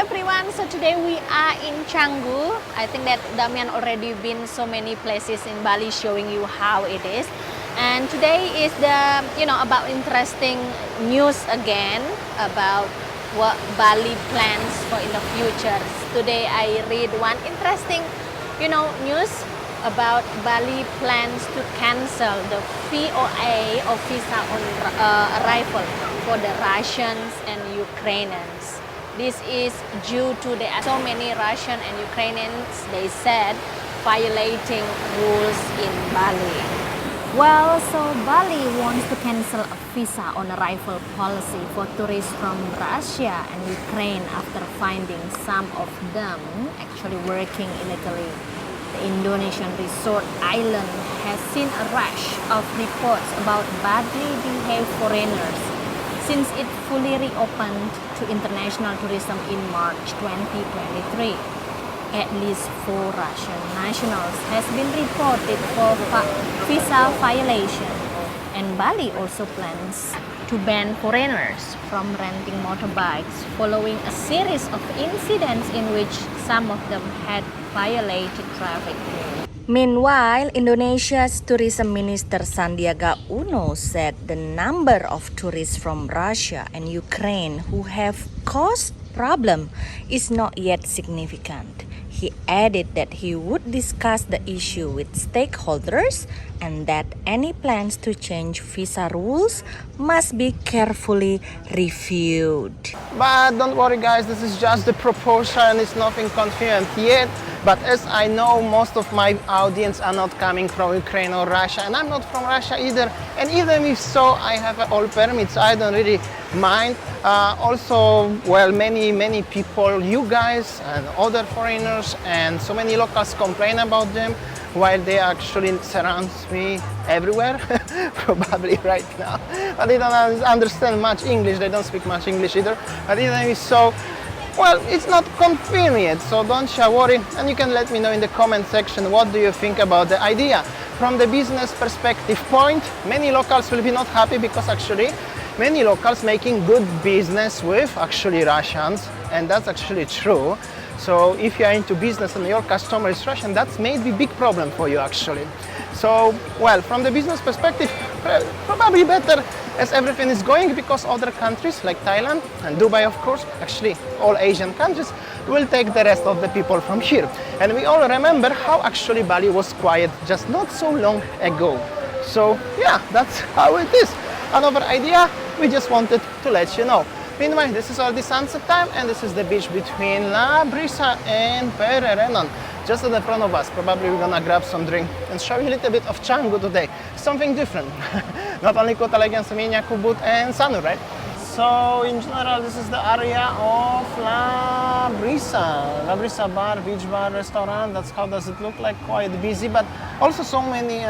everyone, so today we are in Canggu. I think that Damian already been so many places in Bali showing you how it is. And today is the, about interesting news again about what Bali plans for in the future. Today I read one interesting, news about Bali plans to cancel the VOA or visa on arrival for the Russians and Ukrainians. This is due to there are so many Russian and Ukrainians, they said, violating rules in Bali. Well, so Bali wants to cancel a visa on arrival policy for tourists from Russia and Ukraine after finding some of them actually working illegally. The Indonesian resort island has seen a rush of reports about badly behaved foreigners since it fully reopened to international tourism in March 2023. At least 4 Russian nationals has been reported for visa violation, and Bali also plans to ban foreigners from renting motorbikes following a series of incidents in which some of them had violated traffic rules. Meanwhile, Indonesia's Tourism Minister Sandiaga Uno said the number of tourists from Russia and Ukraine who have caused problem is not yet significant. He added that he would discuss the issue with stakeholders and that any plans to change visa rules must be carefully reviewed. But don't worry guys, this is just the proportion, it's nothing confirmed yet. But as I know, most of my audience are not coming from Ukraine or Russia, and I'm not from Russia either. And even if so, I have all permits, I don't really mind. Also, well, many people, you guys and other foreigners and so many locals complain about them, while they actually surround me everywhere, probably right now. But they don't understand much English, they don't speak much English either. But even if so, well, it's not confirmed yet, so don't you worry. And you can let me know in the comment section what do you think about the idea. From the business perspective point, many locals will be not happy because actually many locals making good business with actually Russians, and that's actually true. So if you are into business and your customer is Russian, that's maybe big problem for you actually. So, well, from the business perspective, probably better as everything is going, because other countries like Thailand and Dubai, of course, actually all Asian countries, will take the rest of the people from here. And we all remember how actually Bali was quiet just not so long ago. So yeah, that's how it is. Another idea, we just wanted to let you know. Meanwhile, this is all the sunset time, and this is the beach between La Brisa and Pererenan, just in the front of us. Probably we're gonna grab some drink and show you a little bit of Canggu today. Something different. Not only Kota Legian, Seminyak, Ubud and Sanur, right? So in general, this is the area of La Brisa. La Brisa bar, beach bar, restaurant. That's how does it look like, quite busy, but also so many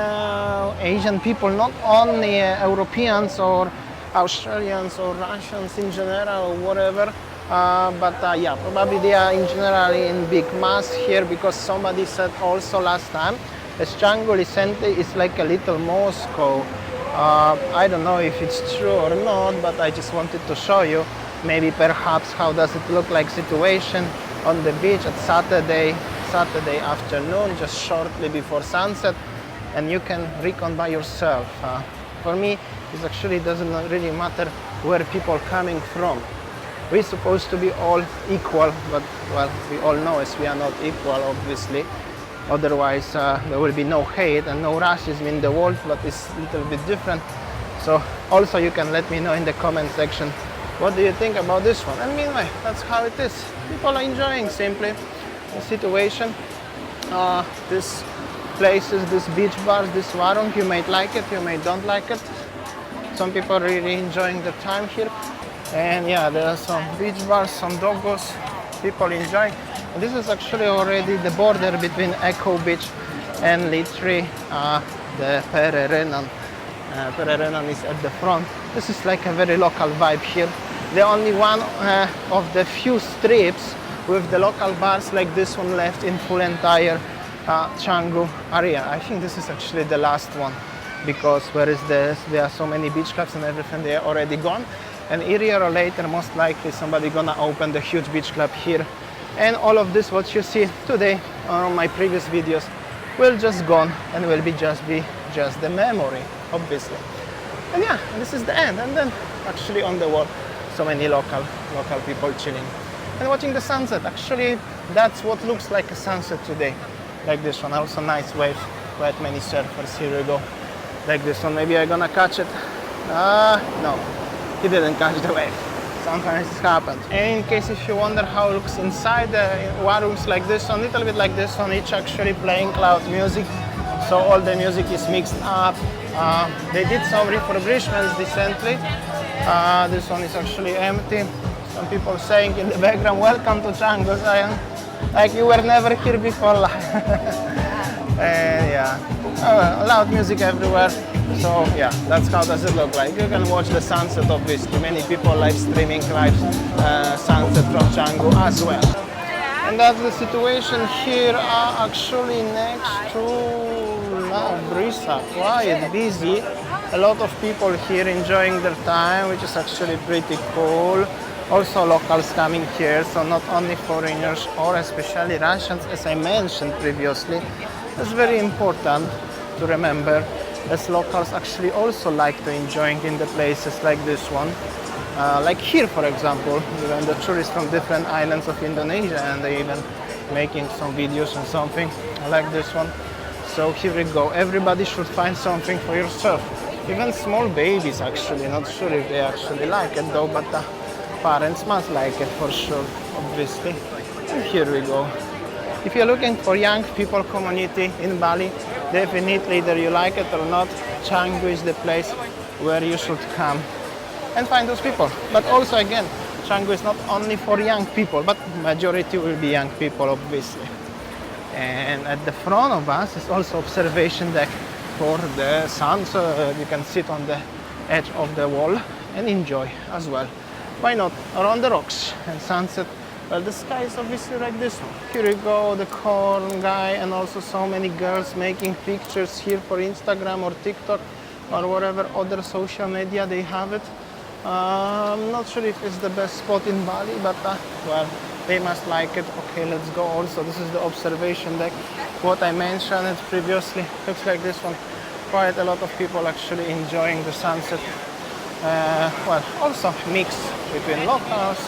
Asian people, not only Europeans or Australians or Russians in general or whatever, yeah, probably they are in general in big mass here, because somebody said also last time as Canggu Licente is like a little Moscow. I don't know if it's true or not, but I just wanted to show you maybe perhaps how does it look like situation on the beach at Saturday afternoon, just shortly before sunset, and you can recon by yourself. For me, it actually doesn't really matter where people are coming from. We're supposed to be all equal, but well, we all know as we are not equal, obviously. Otherwise, there will be no hate and no racism in the world, but it's a little bit different. So also you can let me know in the comment section what do you think about this one. And meanwhile, that's how it is. People are enjoying simply the situation. These places, these beach bars, this warung, you might like it, you may don't like it. Some people are really enjoying the time here. And yeah, there are some beach bars, some dogos, people enjoying. And this is actually already the border between Echo Beach and Litri, the Pererenan. Pererenan is at the front. This is like a very local vibe here. The only one of the few strips with the local bars like this one left in full entire Canggu area. I think this is actually the last one, because there are so many beach clubs and everything, they are already gone. and earlier or later, most likely somebody gonna open the huge beach club here. And all of this, what you see today on my previous videos, will just gone and will be just the memory, obviously. And yeah, this is the end. And then actually on the wall, so many local people chilling and watching the sunset. Actually, that's what looks like a sunset today. Like this one, also nice waves, quite many surfers. Here we go. Like this one, maybe I'm gonna catch it. No, he didn't catch the wave. Sometimes it happens. And in case if you wonder how it looks inside, one looks like this one, little bit like this one. It's actually playing cloud music, so all the music is mixed up. They did some refurbishments recently. This one is actually empty. Some people saying in the background, "Welcome to Canggu, Zion," like you were never here before. And yeah, loud music everywhere. So yeah, that's how does it look like. You can watch the sunset, obviously. Many people live streaming live sunset from Canggu as well. And that's the situation here. Actually next to La Brisa, quite busy. A lot of people here enjoying their time, which is actually pretty cool. Also locals coming here, so not only foreigners or especially Russians, as I mentioned previously. It's very important to remember, as locals actually also like to enjoying in the places like this one. Like here, for example, even the tourists from different islands of Indonesia, and they even making some videos and something like this one. So here we go. Everybody should find something for yourself. Even small babies actually, not sure if they actually like it though, but the parents must like it for sure, obviously. And here we go. If you're looking for young people community in Bali, definitely either you like it or not, Canggu is the place where you should come and find those people. But also again, Canggu is not only for young people, but majority will be young people, obviously. And at the front of us is also observation deck for the sun, so you can sit on the edge of the wall and enjoy as well. Why not? Around the rocks and sunset. Well, the sky is obviously like this one. Here we go, the corn guy, and also so many girls making pictures here for Instagram or TikTok or whatever other social media they have it. I'm not sure if it's the best spot in Bali, but well, they must like it. Okay, let's go. Also, this is the observation deck. What I mentioned it previously looks like this one. Quite a lot of people actually enjoying the sunset. Well, also mix between locals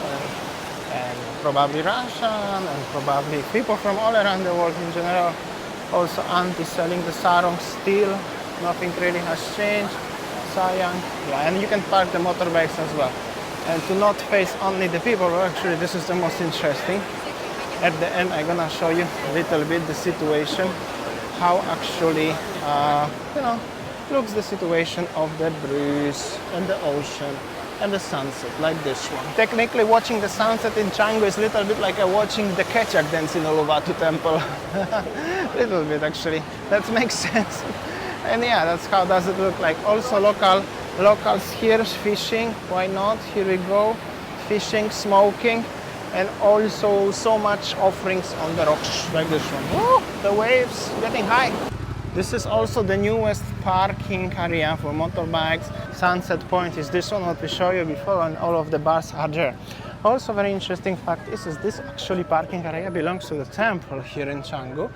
and probably Russian and probably people from all around the world in general. Also auntie selling the sarong still. Nothing really has changed. Sayang. Yeah, and you can park the motorbikes as well. And to not face only the people, well, actually this is the most interesting. At the end I'm gonna show you a little bit the situation, how actually looks the situation of the breeze and the ocean and the sunset, like this one. Technically watching the sunset in Canggu is a little bit like watching the Kechak dance in Uluwatu temple. Little bit actually, that makes sense. And yeah, that's how does it look like. Also locals here fishing, why not? Here we go, fishing, smoking, and also so much offerings on the rocks like this one. Woo, the waves getting high. This is also the newest parking area for motorbikes. Sunset Point is this one, what we showed you before, and all of the bars are there. Also very interesting fact is this actually parking area belongs to the temple here in Canggu,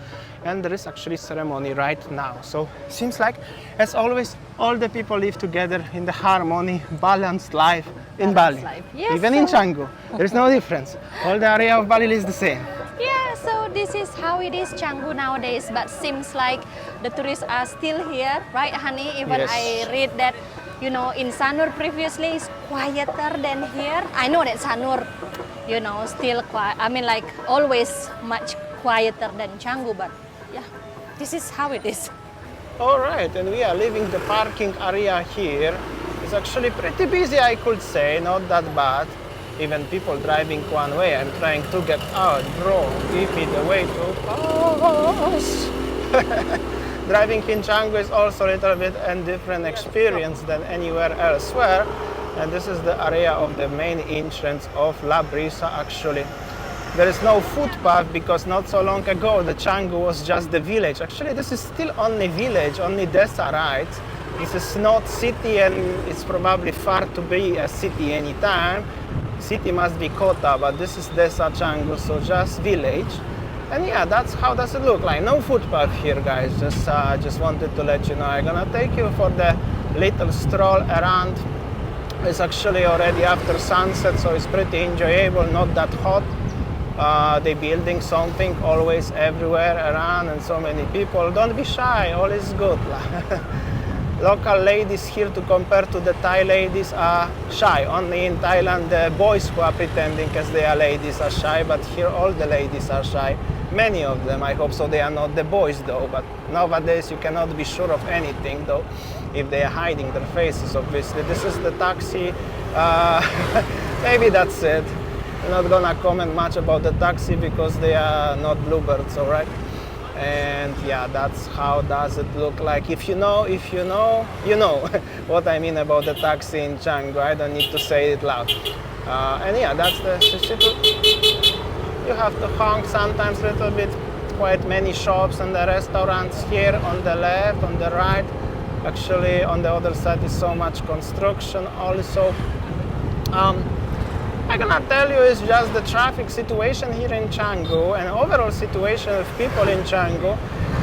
and there is actually ceremony right now. So seems like, as always, all the people live together in the harmony, balanced life in Bali. Yes, even in Canggu, there is no difference. All the area of Bali is the same. Yeah, so this is how it is Canggu nowadays, but seems like the tourists are still here, right honey? Even Yes. I read that, you know, in Sanur previously is quieter than here. I know that Sanur, you know, still quiet. I mean, like always much quieter than Canggu, but yeah, this is how it is. All right, and we are leaving the parking area here. It's actually pretty busy, I could say, not that bad. Even people driving one way. I'm trying to get out. Bro, give me the way to pass. Driving in Canggu is also a little bit a different experience than anywhere elsewhere. And this is the area of the main entrance of La Brisa actually. There is no footpath because not so long ago the Canggu was just the village. Actually, this is still only village, only desa, right? this is not city, and it's probably far to be a city anytime. City must be Kota, but this is Desa Canggu, so just village. And yeah, that's how does it look like. No footpath here, guys. Just wanted to let you know. I'm gonna take you for the little stroll around. It's actually already after sunset, so it's pretty enjoyable, not that hot. They're building something always everywhere around, and so many people. Don't be shy, all is good. Local ladies here, to compare to the Thai ladies, are shy. Only in Thailand the boys who are pretending as they are ladies are shy, but here all the ladies are shy. Many of them, I hope so. They are not the boys though, but nowadays you cannot be sure of anything though, if they are hiding their faces, obviously. This is the taxi. Maybe that's it. I'm not gonna comment much about the taxi because they are not bluebirds, all right? And yeah, that's how does it look like. If you know, you know what I mean about the taxi in Canggu. I don't need to say it loud. And yeah, that's the city. You have to honk sometimes a little bit. Quite many shops and the restaurants here on the left, on the right. Actually, on the other side is so much construction also. I cannot tell you, it's just the traffic situation here in Canggu, and overall situation of people in Canggu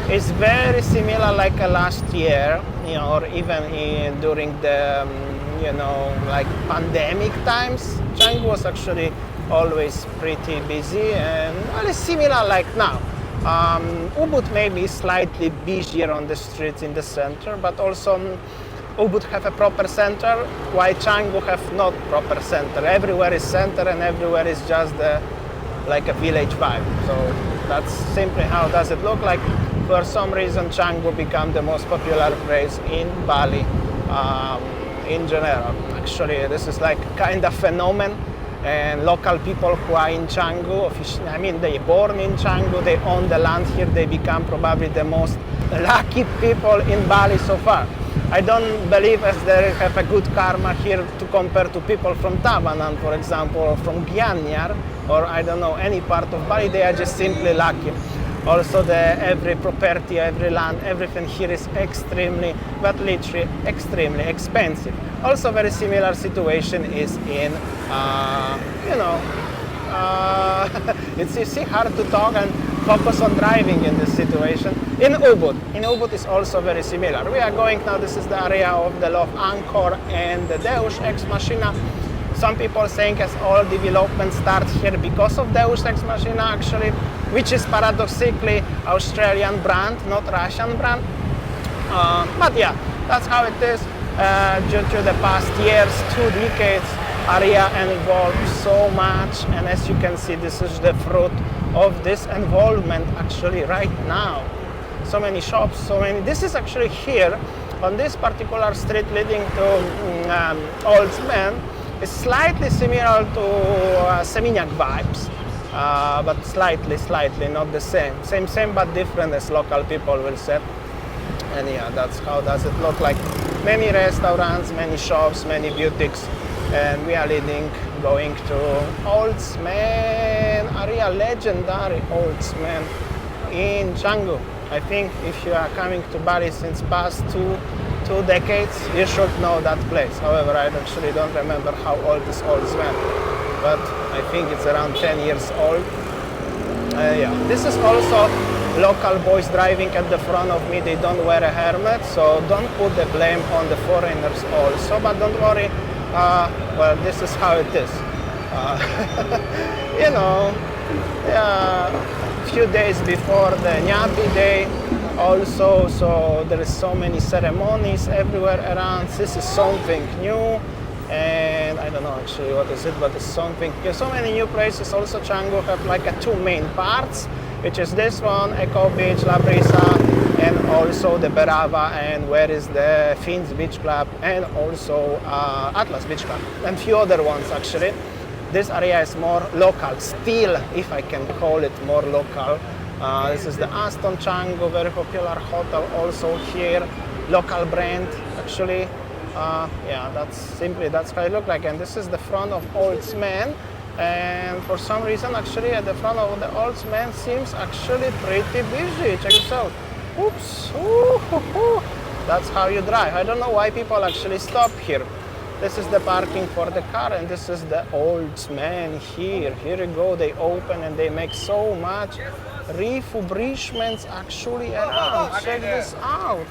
is very similar like last year, you know, or even during the, you know, like pandemic times. Canggu was actually always pretty busy, and well, it's similar like now. Ubud may be slightly busier on the streets in the center, but also Ubud have a proper center, while Canggu have not proper center. Everywhere is center, and everywhere is just like a village vibe. So that's simply how does it look like. For some reason, Canggu became the most popular place in Bali in general. Actually, this is like kind of phenomenon. And local people who are in Canggu, I mean, they born in Canggu, they own the land here, they become probably the most lucky people in Bali so far. I don't believe as they have a good karma here to compare to people from Tabanan, for example, or from Gianyar, or I don't know, any part of Bali. They are just simply lucky. Also, every property, every land, everything here is extremely, but literally extremely expensive. Also, very similar situation is in, you know, it's easy, hard to talk and focus on driving in this situation. In Ubud. In Ubud is also very similar. We are going now, this is the area of the Love Angkor and the Deus Ex Machina. Some people saying as all development starts here because of Deus Ex Machina actually, which is paradoxically Australian brand, not Russian brand. But yeah, that's how it is. Due to the past years, 2 decades, area evolved so much, and as you can see, this is the fruit of this involvement actually right now. So many shops, so many. This is actually here on this particular street leading to Old Man. It's slightly similar to Seminyak vibes, but slightly, not the same. Same, but different, as local people will say. And yeah, that's how does it look like. Many restaurants, many shops, many boutiques, and we are going to Old Man area, legendary Old Man in Canggu. I think if you are coming to Bali since past two decades, you should know that place. However, I actually don't remember how old is Old Man, but I think it's around 10 years old. Yeah, this is also local boys driving at the front of me. They don't wear a helmet, so don't put the blame on the foreigners also, but don't worry. Well, this is how it is. You know, a few days before the Nyapi Day also, so there is so many ceremonies everywhere around. This is something new, and I don't know actually what is it, but it's something. So many new places. Also, Canggu have like 2 main parts, which is this one, Eco Beach, La Brisa, and also the Berava, and where is the Fins Beach Club, and also Atlas Beach Club, and few other ones actually. This area is more local, still, if I can call it more local. This is the Aston Canggu, very popular hotel also here, local brand actually. Yeah, that's how it looks like. And this is the front of Old Man. And for some reason, actually, at the front of the Old Man seems actually pretty busy. Check this out. Oops. Ooh, That's how you drive. I don't know why people actually stop here. This is the parking for the car, and this is the old man here. Here you go, they open and they make so much refurbishments actually around. Check this out.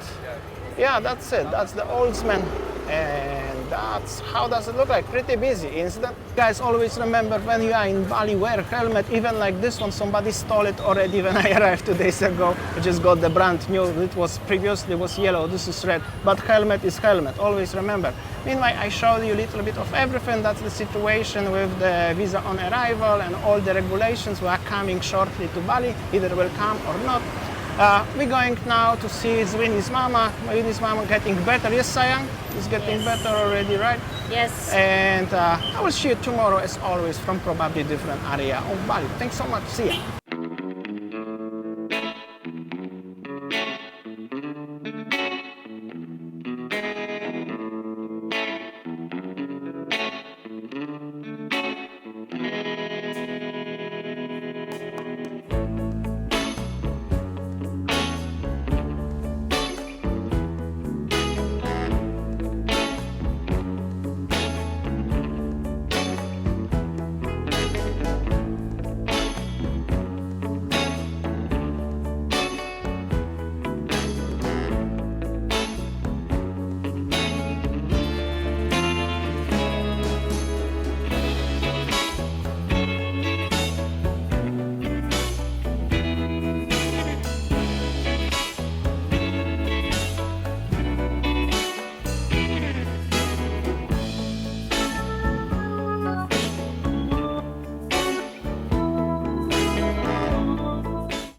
Yeah, that's it. That's the old man. And that's how does it look like. Pretty busy, isn't it? Guys, always remember when you are in Bali, wear helmet. Even like this one, somebody stole it already when I arrived 2 days ago. I just got the brand new. It was previously was yellow, this is red, but helmet is helmet. Always remember. Meanwhile, I showed you a little bit of everything. That's the situation with the visa on arrival and all the regulations. We are coming shortly to Bali, either will come or not. We're going now to see Winnie's mama. Winnie's mama getting better. Yes, Sayang? It's getting better already, right? Yes. And I will see you tomorrow, as always, from probably different area of Bali. Thanks so much. See ya.